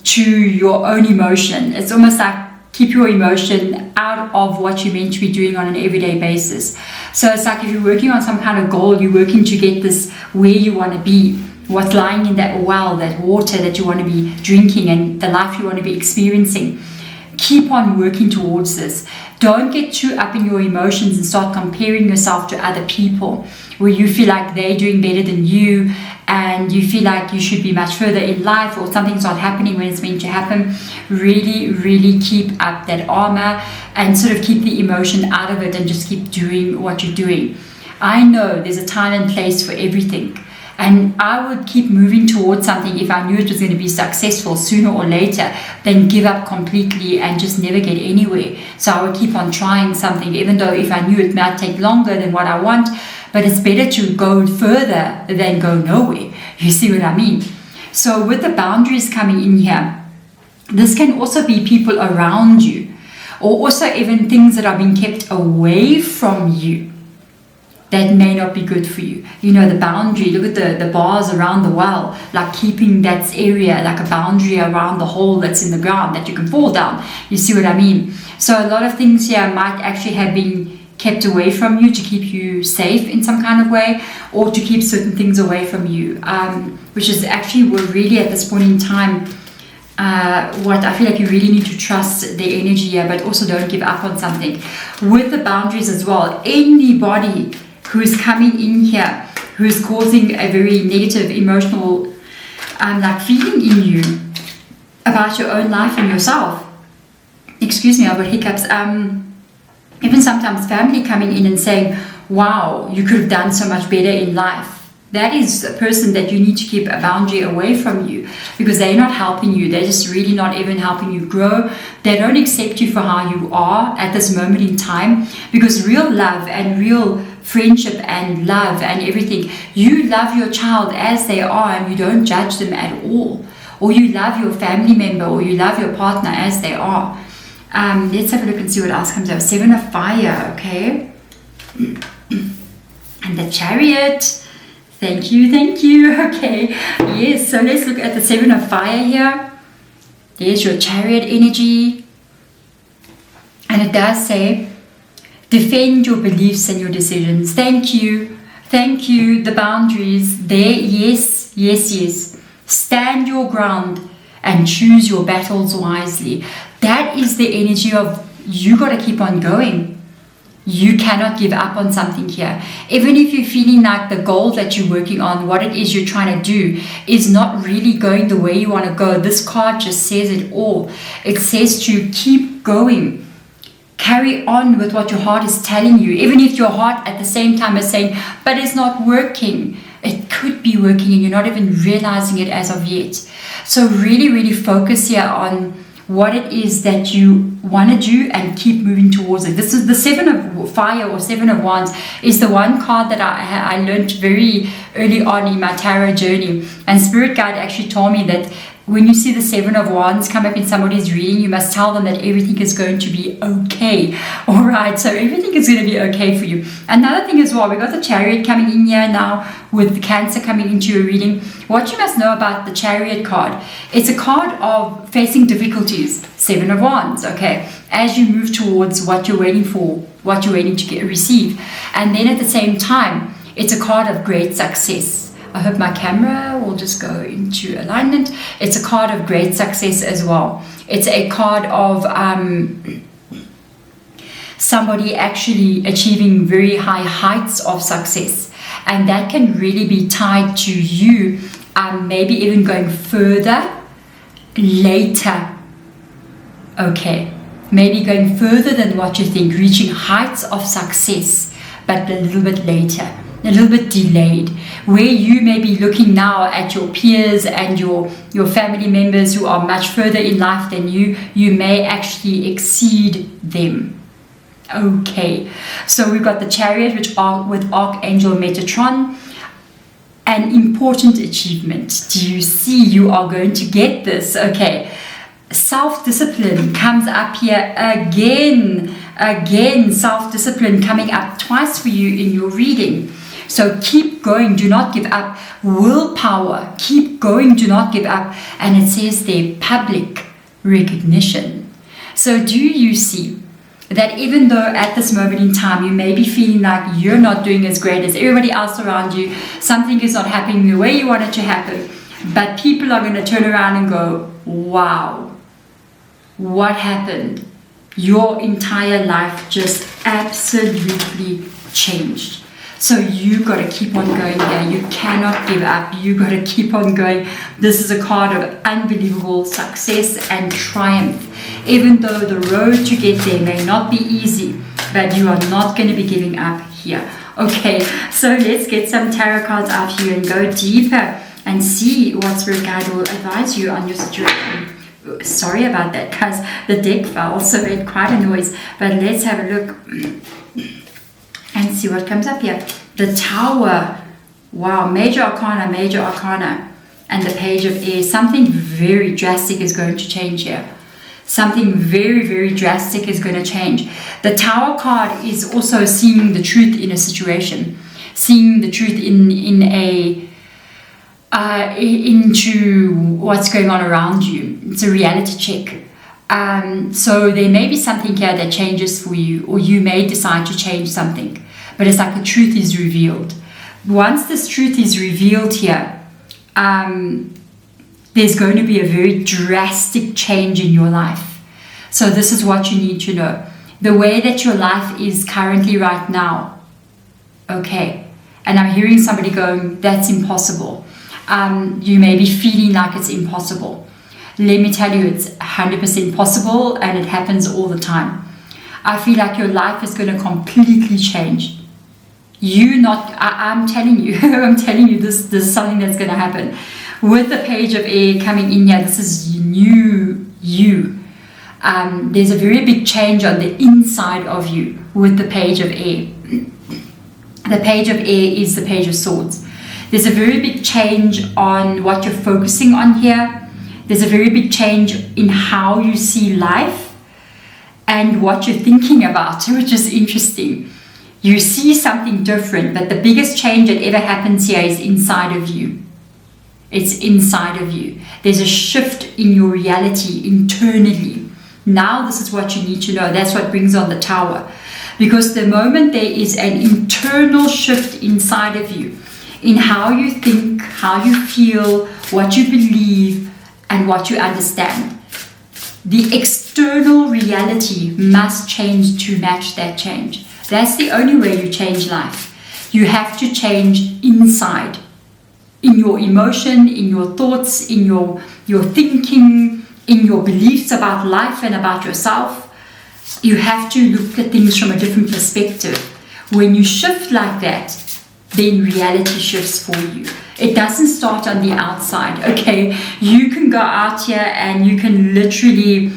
to your own emotion. It's almost like keep your emotion out of what you're meant to be doing on an everyday basis. So it's like if you're working on some kind of goal, you're working to get this where you want to be, what's lying in that well, that water that you want to be drinking and the life you want to be experiencing. Keep on working towards this. Don't get too up in your emotions and start comparing yourself to other people where you feel like they're doing better than you and you feel like you should be much further in life or something's not happening when it's meant to happen. Really, really keep up that armor and sort of keep the emotion out of it and just keep doing what you're doing. I know there's a time and place for everything. And I would keep moving towards something if I knew it was going to be successful sooner or later, than give up completely and just never get anywhere. So I would keep on trying something, even though if I knew it might take longer than what I want, but it's better to go further than go nowhere. You see what I mean? So with the boundaries coming in here, this can also be people around you, or also even things that are being kept away from you that may not be good for you. You know, the boundary, look at the bars around the well, like keeping that area, like a boundary around the hole that's in the ground that you can fall down. You see what I mean? So a lot of things here might actually have been kept away from you to keep you safe in some kind of way, or to keep certain things away from you, which is actually really at this point in time what I feel like you really need to trust the energy here, but also don't give up on something. With the boundaries as well, anybody who's coming in here, who's causing a very negative emotional like feeling in you about your own life and yourself. Excuse me, I've got hiccups. Even sometimes family coming in and saying, wow, you could have done so much better in life. that is a person that you need to keep a boundary away from you, because they're not helping you. They're just really not even helping you grow. They don't accept you for how you are at this moment in time, because real love and real friendship and love and everything, you love your child as they are and you don't judge them at all. Or you love your family member or you love your partner as they are. Let's have a look and see what else comes up. 7 of Fire, okay. And the Chariot. Thank you, okay. Yes, so let's look at the 7 of Fire here. There's your Chariot energy. And it does say, defend your beliefs and your decisions. Thank you, the boundaries there. Yes. Stand your ground and choose your battles wisely. That is the energy of, you got to keep on going. You cannot give up on something here. Even if you're feeling like the goal that you're working on, what it is you're trying to do, is not really going the way you want to go. This card just says it all. It says to keep going. Carry on with what your heart is telling you. Even if your heart at the same time is saying, but it's not working. It could be working and you're not even realizing it as of yet. So really focus here on what it is that you want to do and keep moving towards it. This is the 7 of Fire or 7 of Wands, is the one card that I learned very early on in my tarot journey. And Spirit Guide actually told me that when you see the 7 of Wands come up in somebody's reading, you must tell them that everything is going to be okay. All right, so everything is going to be okay for you. Another thing as well, we got the Chariot coming in here now with Cancer coming into your reading. What you must know about the Chariot card, it's a card of facing difficulties. 7 of Wands, okay, as you move towards what you're waiting for, what you're waiting to receive. And then at the same time, it's a card of great success. I hope my camera will just go into alignment. It's a card of great success as well. It's a card of somebody actually achieving very high heights of success. And that can really be tied to you maybe even going further later. Okay, maybe going further than what you think, reaching heights of success, but a little bit later. A little bit delayed, where you may be looking now at your peers and your family members who are much further in life than you may actually exceed them. Okay, so we've got the Chariot with Archangel Metatron. An important achievement. Do you see? You are going to get this. Okay, self-discipline comes up here again, self-discipline coming up twice for you in your reading. So keep going, do not give up. Willpower, keep going, do not give up. And it says there, public recognition. So do you see that even though at this moment in time you may be feeling like you're not doing as great as everybody else around you, something is not happening the way you want it to happen, but people are going to turn around and go, wow, what happened? Your entire life just absolutely changed. So you got to keep on going here. You cannot give up. You got to keep on going. This is a card of unbelievable success and triumph. Even though the road to get there may not be easy, but you are not going to be giving up here. Okay, so let's get some tarot cards out here and go deeper and see what Spirit Guide will advise you on your situation. Sorry about that, guys. The deck fell, so it made quite a noise. But let's have a look and see what comes up here. The Tower. Wow, major arcana. And the Page of Air. Something very drastic is going to change here. Something very, very drastic is going to change. The Tower card is also seeing the truth in a situation. Seeing the truth into what's going on around you. It's a reality check. So there may be something here that changes for you, or you may decide to change something. But it's like the truth is revealed. Once this truth is revealed here, there's going to be a very drastic change in your life. So this is what you need to know. The way that your life is currently right now, okay, and I'm hearing somebody going, that's impossible. You may be feeling like it's impossible. Let me tell you, it's 100% possible, and it happens all the time. I feel like your life is going to completely change. I'm telling you, I'm telling you, this is something that's going to happen. With the page of air coming in here, this is new you. There's a very big change on the inside of you with the page of air. The page of air is the page of swords. There's a very big change on what you're focusing on here. There's a very big change in how you see life and what you're thinking about, which is interesting. You see something different, but the biggest change that ever happens here is inside of you. It's inside of you. There's a shift in your reality internally. Now this is what you need to know. That's what brings on the Tower. Because the moment there is an internal shift inside of you, in how you think, how you feel, what you believe, and what you understand, the external reality must change to match that change. That's the only way you change life. You have to change inside, in your emotion, in your thoughts, in your thinking, in your beliefs about life and about yourself. You have to look at things from a different perspective. When you shift like that, then reality shifts for you. It doesn't start on the outside, okay? You can go out here and you can literally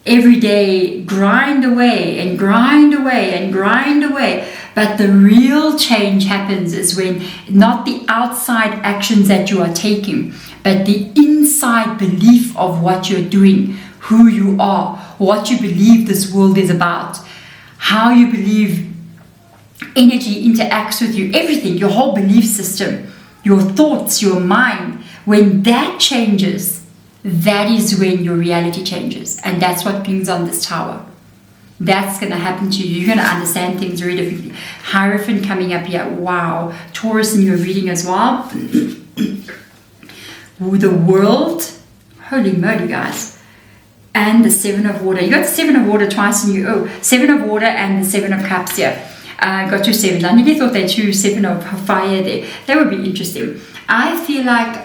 every day grind away and grind away and grind away. But the real change happens is when not the outside actions that you are taking, but the inside belief of what you're doing, who you are, what you believe this world is about, how you believe energy interacts with you, everything, your whole belief system, your thoughts, your mind. When that changes, that is when your reality changes. And that's what brings on this Tower. That's going to happen to you. You're going to understand things very differently. Hierophant coming up here. Wow. Taurus in your reading as well. The World. Holy moly, guys. And the Seven of Water. You got the Seven of Water twice in you. Oh, Seven of Water and the Seven of Cups here. Got two sevens. I nearly thought they two Seven of Fire there. That would be interesting. I feel like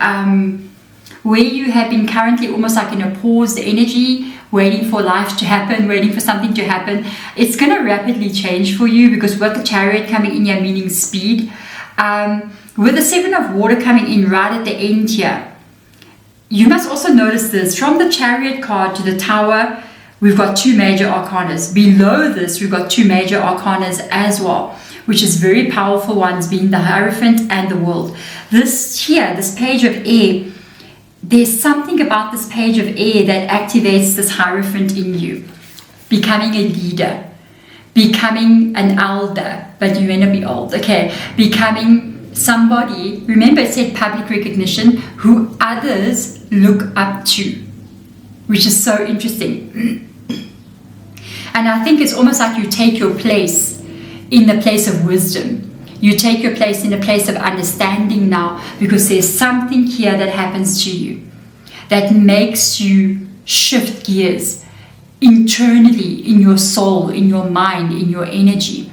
where you have been currently almost like in a paused energy, waiting for life to happen, waiting for something to happen, it's going to rapidly change for you because we've got the Chariot coming in here, meaning speed. With the Seven of Water coming in right at the end here, you must also notice this. From the Chariot card to the Tower, we've got two major arcanas. Below this, we've got two major arcanas as well, which is very powerful ones, being the Hierophant and the World. This here, this page of air, there's something about this page of air that activates this Hierophant in you. Becoming a leader, becoming an elder, but you may not be old, okay? Becoming somebody, remember it said public recognition, who others look up to, which is so interesting. And I think it's almost like you take your place in the place of wisdom. You take your place in a place of understanding now, because there's something here that happens to you that makes you shift gears internally in your soul, in your mind, in your energy,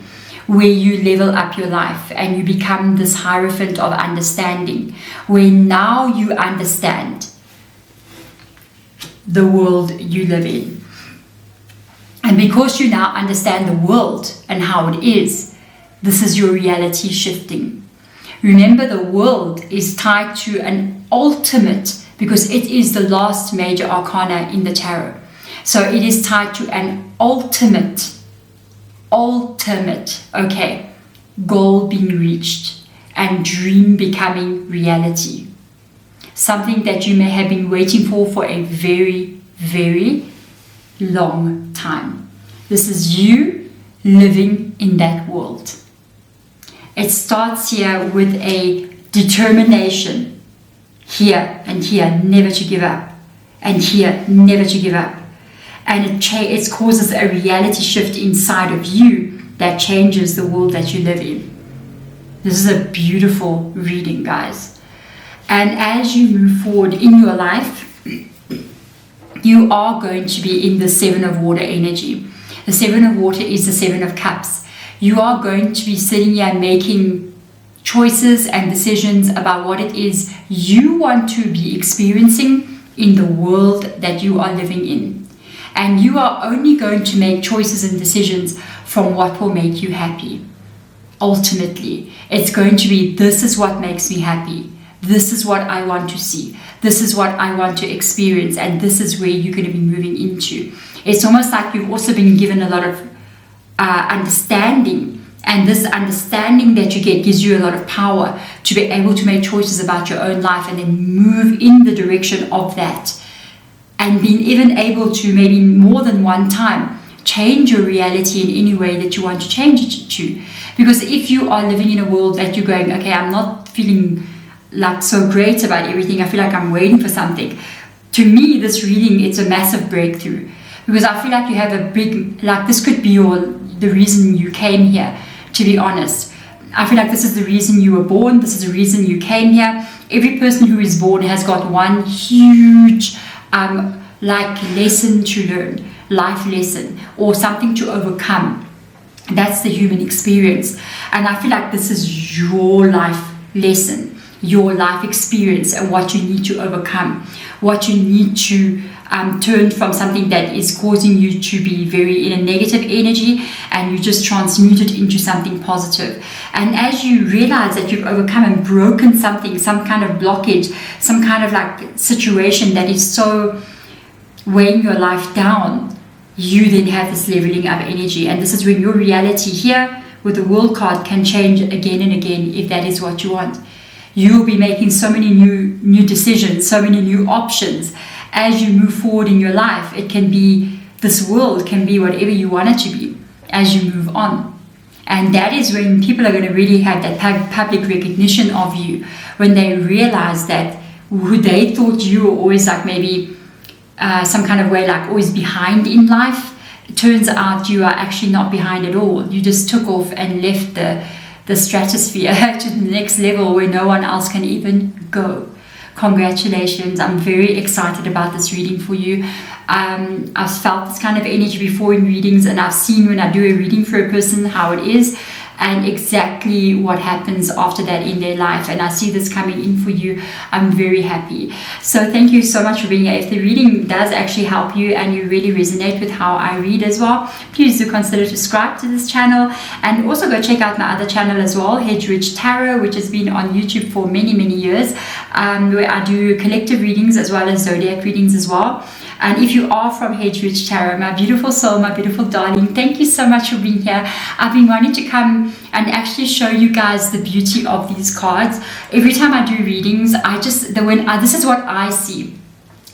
where you level up your life and you become this Hierophant of understanding, where now you understand the world you live in. And because you now understand the world and how it is, this is your reality shifting. Remember, the World is tied to an ultimate, because it is the last major arcana in the tarot. So it is tied to an ultimate, okay, goal being reached and dream becoming reality. Something that you may have been waiting for a very, very long time. This is you living in that world. It starts here with a determination, here and here, never to give up, and here, never to give up. And it causes a reality shift inside of you that changes the world that you live in. This is a beautiful reading, guys. And as you move forward in your life, you are going to be in the Seven of Water energy. The Seven of Water is the Seven of Cups. You are going to be sitting here making choices and decisions about what it is you want to be experiencing in the world that you are living in. And you are only going to make choices and decisions from what will make you happy. ultimately. It's going to be, this is what makes me happy. This is what I want to see. This is what I want to experience. And this is where you're going to be moving into. It's almost like you've also been given a lot of understanding. And this understanding that you get gives you a lot of power to be able to make choices about your own life and then move in the direction of that. And being even able to, maybe more than one time, change your reality in any way that you want to change it to. Because if you are living in a world that you're going, okay, I'm not feeling like so great about everything, I feel like I'm waiting for something. To me, this reading, it's a massive breakthrough. Because I feel like you have a big, like this could be the reason you came here, to be honest. I feel like this is the reason you were born. This is the reason you came here. Every person who is born has got one huge like lesson to learn, life lesson, or something to overcome. That's the human experience. And I feel like this is your life lesson, your life experience, and what you need to overcome, what you need to turn from something that is causing you to be very in a negative energy, and you just transmute it into something positive. And as you realize that you've overcome and broken something, some kind of blockage, some kind of like situation that is so weighing your life down, you then have this leveling up energy. And this is when your reality here with the World card can change again and again if that is what you want. You will be making so many new decisions, so many new options as you move forward in your life. It can be, this world can be whatever you want it to be as you move on. And that is when people are going to really have that public recognition of you, when they realize that who they thought you were always like maybe some kind of way like always behind in life, it turns out you are actually not behind at all. You just took off and left the stratosphere to the next level where no one else can even go. Congratulations. I'm very excited about this reading for you. I've felt this kind of energy before in readings, and I've seen when I do a reading for a person how it is and exactly what happens after that in their life. And I see this coming in for you. I'm very happy. So thank you so much for being here. If the reading does actually help you and you really resonate with how I read as well, please do consider subscribe to this channel, and also go check out my other channel as well, Hedge Rich Tarot, which has been on YouTube for many years, where I do collective readings as well as zodiac readings as well. And if you are from Hedge Rich Tarot, my beautiful soul, my beautiful darling, thank you so much for being here. I've been wanting to come and actually show you guys the beauty of these cards. Every time I do readings, this is what I see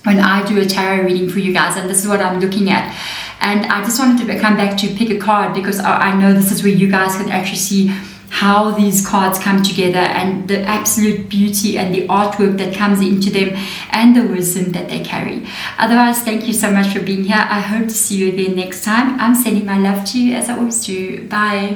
when I do a tarot reading for you guys, and this is what I'm looking at. And I just wanted to come back to pick a card because I know this is where you guys can actually see how these cards come together and the absolute beauty and the artwork that comes into them and the wisdom that they carry. Otherwise, thank you so much for being here. I hope to see you again next time. I'm sending my love to you as I always do. Bye.